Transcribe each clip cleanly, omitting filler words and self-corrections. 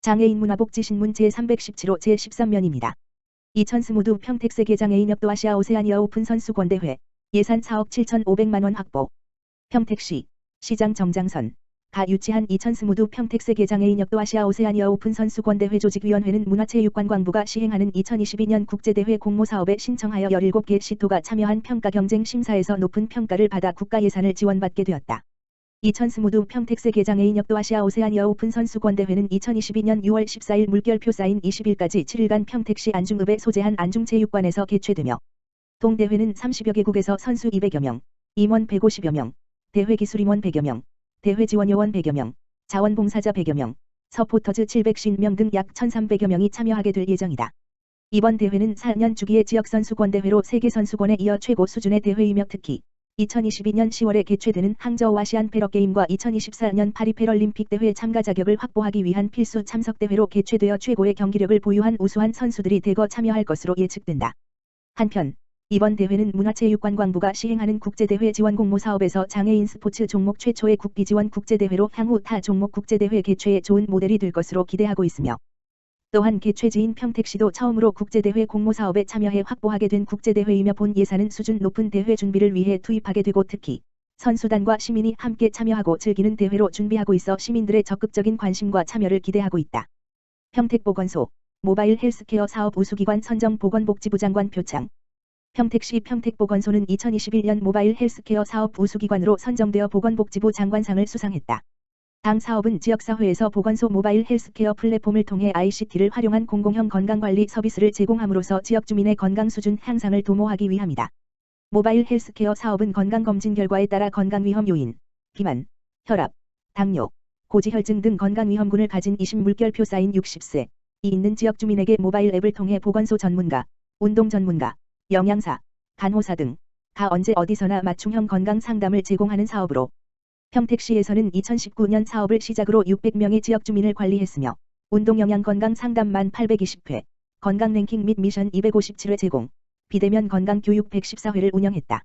장애인 문화복지신문 제317호 제13면입니다. 2020 평택세계장애인 역도아시아 오세아니아 오픈 선수권대회 예산 4억 7,500만원 확보. 평택시 시장 정장선 가 유치한 2020 평택세계장애인 역도아시아 오세아니아 오픈 선수권대회 조직위원회는 문화체육관광부가 시행하는 2022년 국제대회 공모사업에 신청하여 17개 시도가 참여한 평가경쟁 심사에서 높은 평가를 받아 국가 예산을 지원받게 되었다. 2020 평택세계장애인 역도아시아 오세아니아 오픈 선수권대회는 2022년 6월 14일 물결표 사인 20일까지 7일간 평택시 안중읍에 소재한 안중체육관에서 개최되며 동대회는 30여 개국에서 선수 200여 명, 임원 150여 명, 대회기술임원 100여 명, 대회지원요원 100여 명, 자원봉사자 100여 명, 서포터즈 750명 등 약 1,300여 명이 참여하게 될 예정이다. 이번 대회는 4년 주기의 지역선수권대회로 세계선수권에 이어 최고 수준의 대회이며 특히 2022년 10월에 개최되는 항저우 아시안 패러게임과 2024년 파리 패럴림픽 대회 참가 자격을 확보하기 위한 필수 참석 대회로 개최되어 최고의 경기력을 보유한 우수한 선수들이 대거 참여할 것으로 예측된다. 한편 이번 대회는 문화체육관광부가 시행하는 국제대회 지원 공모 사업에서 장애인 스포츠 종목 최초의 국비지원 국제대회로 향후 타 종목 국제대회 개최에 좋은 모델이 될 것으로 기대하고 있으며 또한 개최지인 평택시도 처음으로 국제대회 공모 사업에 참여해 확보하게 된 국제대회이며 본 예산은 수준 높은 대회 준비를 위해 투입하게 되고 특히 선수단과 시민이 함께 참여하고 즐기는 대회로 준비하고 있어 시민들의 적극적인 관심과 참여를 기대하고 있다. 평택보건소 모바일 헬스케어 사업 우수기관 선정 보건복지부 장관 표창. 평택시 평택보건소는 2021년 모바일 헬스케어 사업 우수기관으로 선정되어 보건복지부 장관상을 수상했다. 당 사업은 지역사회에서 보건소 모바일 헬스케어 플랫폼을 통해 ICT를 활용한 공공형 건강관리 서비스를 제공함으로써 지역 주민의 건강 수준 향상을 도모하기 위함이다. 모바일 헬스케어 사업은 건강검진 결과에 따라 건강위험 요인, 비만, 혈압, 당뇨, 고지혈증 등 건강위험군을 가진 20물결표 사인 60세 이 있는 지역 주민에게 모바일 앱을 통해 보건소 전문가, 운동 전문가, 영양사, 간호사 등 가 언제 어디서나 맞춤형 건강 상담을 제공하는 사업으로 평택시에서는 2019년 사업을 시작으로 600명의 지역 주민을 관리했으며 운동영양건강 상담만 820회, 건강랭킹 및 미션 257회 제공, 비대면 건강교육 114회를 운영했다.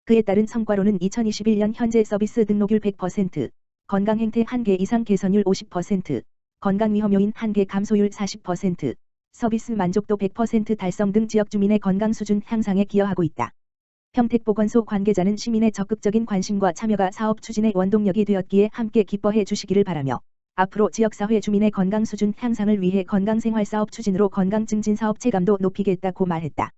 그에 따른 성과로는 2021년 현재 서비스 등록률 100%, 건강행태 1개 이상 개선율 50%, 건강위험요인 1개 감소율 40%, 서비스 만족도 100% 달성 등 지역 주민의 건강 수준 향상에 기여하고 있다. 평택보건소 관계자는 시민의 적극적인 관심과 참여가 사업 추진의 원동력이 되었기에 함께 기뻐해 주시기를 바라며 앞으로 지역사회 주민의 건강 수준 향상을 위해 건강생활사업 추진으로 건강증진사업 체감도 높이겠다고 말했다.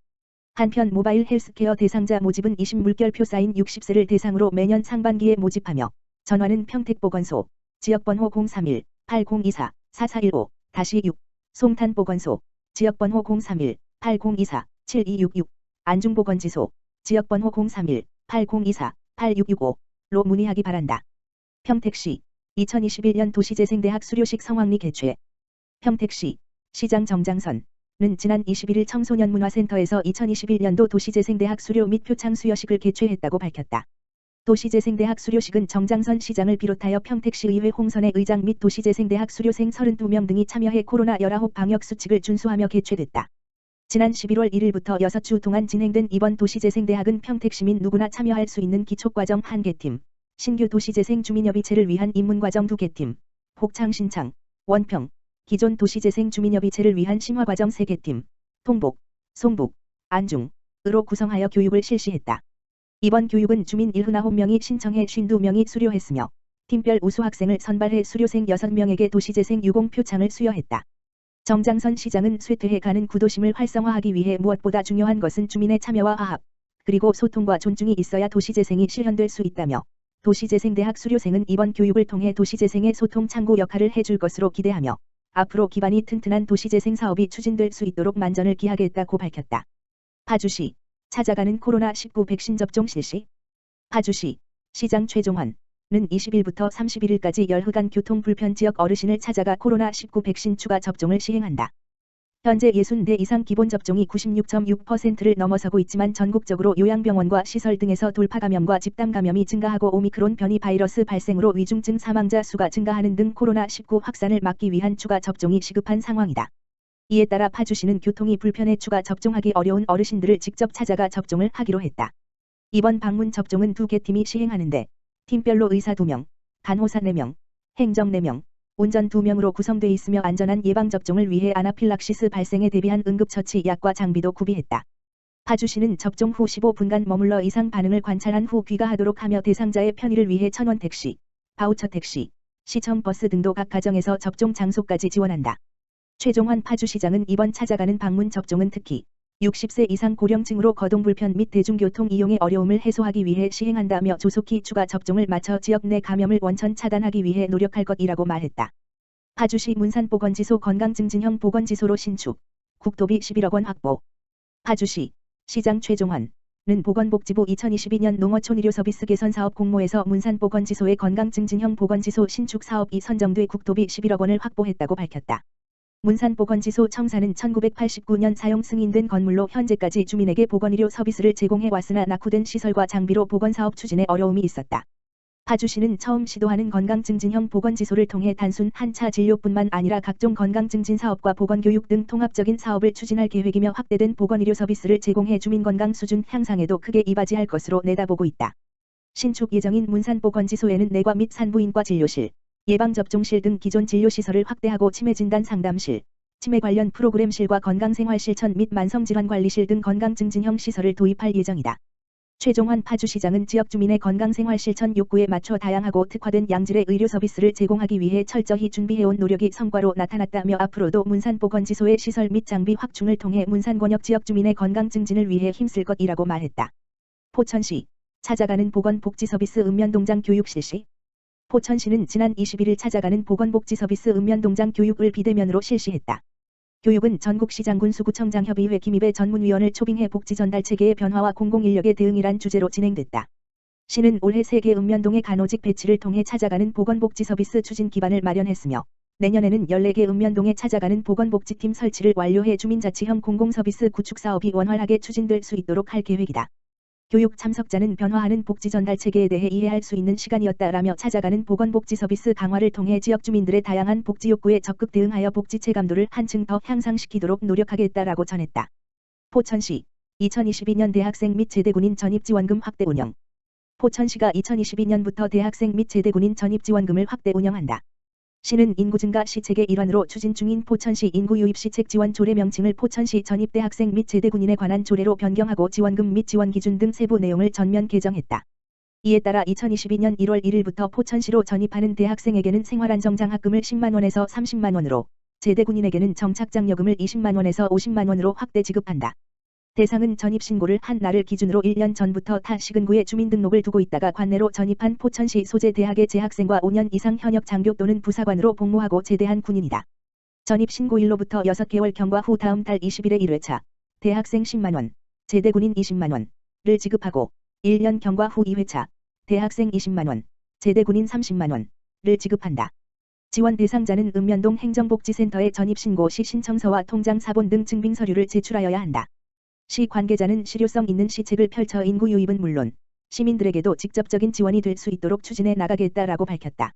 한편 모바일 헬스케어 대상자 모집은 20물결표 사인 60세를 대상으로 매년 상반기에 모집하며 전화는 평택보건소 지역번호 031-8024-4415-6 송탄보건소 지역번호 031-8024-7266 안중보건지소 지역번호 031-8024-8665로 문의하기 바란다. 평택시 2021년 도시재생대학 수료식 성황리 개최. 평택시 시장 정장선은 지난 21일 청소년문화센터에서 2021년도 도시재생대학 수료 및 표창 수여식을 개최했다고 밝혔다. 도시재생대학 수료식은 정장선 시장을 비롯하여 평택시의회 홍선의 의장 및 도시재생대학 수료생 32명 등이 참여해 코로나19 방역 수칙을 준수하며 개최됐다. 지난 11월 1일부터 6주 동안 진행된 이번 도시재생대학은 평택시민 누구나 참여할 수 있는 기초과정 1개 팀, 신규 도시재생 주민협의체를 위한 입문과정 2개 팀, 복창 신창, 원평, 기존 도시재생 주민협의체를 위한 심화과정 3개 팀, 통복, 송북, 안중으로 구성하여 교육을 실시했다. 이번 교육은 주민 79명이 신청해 52명이 수료했으며 팀별 우수 학생을 선발해 수료생 6명에게 도시재생 유공 표창을 수여했다. 정장선 시장은 쇠퇴해 가는 구도심을 활성화하기 위해 무엇보다 중요한 것은 주민의 참여와 화합, 그리고 소통과 존중이 있어야 도시재생이 실현될 수 있다며 도시재생대학 수료생은 이번 교육을 통해 도시재생의 소통 창구 역할을 해줄 것으로 기대하며 앞으로 기반이 튼튼한 도시재생 사업이 추진될 수 있도록 만전을 기하겠다고 밝혔다. 파주시 찾아가는 코로나19 백신 접종 실시. 파주시 시장 최종환 는 20일부터 31일까지 열흘간 교통 불편 지역 어르신을 찾아가 코로나19 백신 추가 접종을 시행한다. 현재 60대 이상 기본 접종이 96.6%를 넘어서고 있지만 전국적으로 요양병원과 시설 등에서 돌파 감염과 집단 감염이 증가하고 오미크론 변이 바이러스 발생으로 위중증 사망자 수가 증가하는 등 코로나19 확산을 막기 위한 추가 접종이 시급한 상황이다. 이에 따라 파주시는 교통이 불편해 추가 접종하기 어려운 어르신들을 직접 찾아가 접종을 하기로 했다. 이번 방문 접종은 2개 팀이 시행하는데 팀별로 의사 2명, 간호사 4명, 행정 4명, 온전 2명으로 구성돼 있으며 안전한 예방접종을 위해 아나필락시스 발생에 대비한 응급처치 약과 장비도 구비했다. 파주시는 접종 후 15분간 머물러 이상 반응을 관찰한 후 귀가하도록 하며 대상자의 편의를 위해 1,000원 택시, 바우처 택시, 시청 버스 등도 각 가정에서 접종 장소까지 지원한다. 최종환 파주시장은 이번 찾아가는 방문 접종은 특히 60세 이상 고령층으로 거동 불편 및 대중교통 이용의 어려움을 해소하기 위해 시행한다며 조속히 추가 접종을 마쳐 지역 내 감염을 원천 차단하기 위해 노력할 것이라고 말했다. 파주시 문산보건지소 건강증진형 보건지소로 신축, 국토비 11억 원 확보. 파주시 시장 최종환은 보건복지부 2022년 농어촌의료서비스 개선사업 공모에서 문산보건지소의 건강증진형 보건지소 신축 사업이 선정돼 국토비 11억 원을 확보했다고 밝혔다. 문산보건지소 청사는 1989년 사용 승인된 건물로 현재까지 주민에게 보건의료 서비스를 제공해 왔으나 낙후된 시설과 장비로 보건사업 추진에 어려움이 있었다. 파주시는 처음 시도하는 건강증진형 보건지소를 통해 단순 한차 진료뿐만 아니라 각종 건강증진 사업과 보건교육 등 통합적인 사업을 추진할 계획이며 확대된 보건의료 서비스를 제공해 주민 건강 수준 향상에도 크게 이바지할 것으로 내다보고 있다. 신축 예정인 문산보건지소에는 내과 및 산부인과 진료실, 예방접종실 등 기존 진료시설을 확대하고 치매진단 상담실, 치매 관련 프로그램실과 건강생활 실천 및 만성질환관리실 등 건강증진형 시설을 도입할 예정이다. 최종환 파주시장은 지역 주민의 건강생활 실천 욕구에 맞춰 다양하고 특화된 양질의 의료 서비스를 제공하기 위해 철저히 준비해온 노력이 성과로 나타났다며 앞으로도 문산보건지소의 시설 및 장비 확충을 통해 문산권역 지역 주민의 건강 증진을 위해 힘쓸 것이라고 말했다. 포천시 찾아가는 보건복지서비스 읍면동장 교육 실시. 포천시는 지난 21일 찾아가는 보건복지서비스 읍면동장 교육을 비대면으로 실시했다. 교육은 전국시장군수구청장협의회 김입의 전문위원을 초빙해 복지전달체계의 변화와 공공인력의 대응이란 주제로 진행됐다. 시는 올해 세계 읍면동의 간호직 배치를 통해 찾아가는 보건복지서비스 추진 기반을 마련했으며 내년에는 14개 읍면동에 찾아가는 보건복지팀 설치를 완료해 주민자치형 공공서비스 구축 사업이 원활하게 추진될 수 있도록 할 계획이다. 교육 참석자는 변화하는 복지전달체계에 대해 이해할 수 있는 시간이었다라며 찾아가는 보건복지서비스 강화를 통해 지역 주민들의 다양한 복지 욕구에 적극 대응하여 복지 체감도를 한층 더 향상시키도록 노력하겠다라고 전했다. 포천시 2022년 대학생 및 제대군인 전입지원금 확대 운영. 포천시가 2022년부터 대학생 및 제대군인 전입지원금을 확대 운영한다. 시는 인구 증가 시책의 일환으로 추진 중인 포천시 인구 유입 시책 지원 조례 명칭을 포천시 전입대 학생 및 제대군인에 관한 조례로 변경하고 지원금 및 지원 기준 등 세부 내용을 전면 개정했다. 이에 따라 2022년 1월 1일부터 포천시로 전입하는 대학생에게는 생활안정장학금을 10만원에서 30만원으로, 제대군인에게는 정착장려금을 20만원에서 50만원으로 확대 지급한다. 대상은 전입신고를 한 날을 기준으로 1년 전부터 타 시군구에 주민등록을 두고 있다가 관내로 전입한 포천시 소재 대학의 재학생과 5년 이상 현역 장교 또는 부사관으로 복무하고 제대한 군인이다. 전입신고일로부터 6개월 경과 후 다음 달 20일에 1회차, 대학생 10만원, 제대군인 20만원을 지급하고 1년 경과 후 2회차, 대학생 20만원, 제대군인 30만원을 지급한다. 지원 대상자는 읍면동 행정복지센터에 전입신고 시 신청서와 통장 사본 등 증빙서류를 제출하여야 한다. 시 관계자는 실효성 있는 시책을 펼쳐 인구 유입은 물론 시민들에게도 직접적인 지원이 될 수 있도록 추진해 나가겠다라고 밝혔다.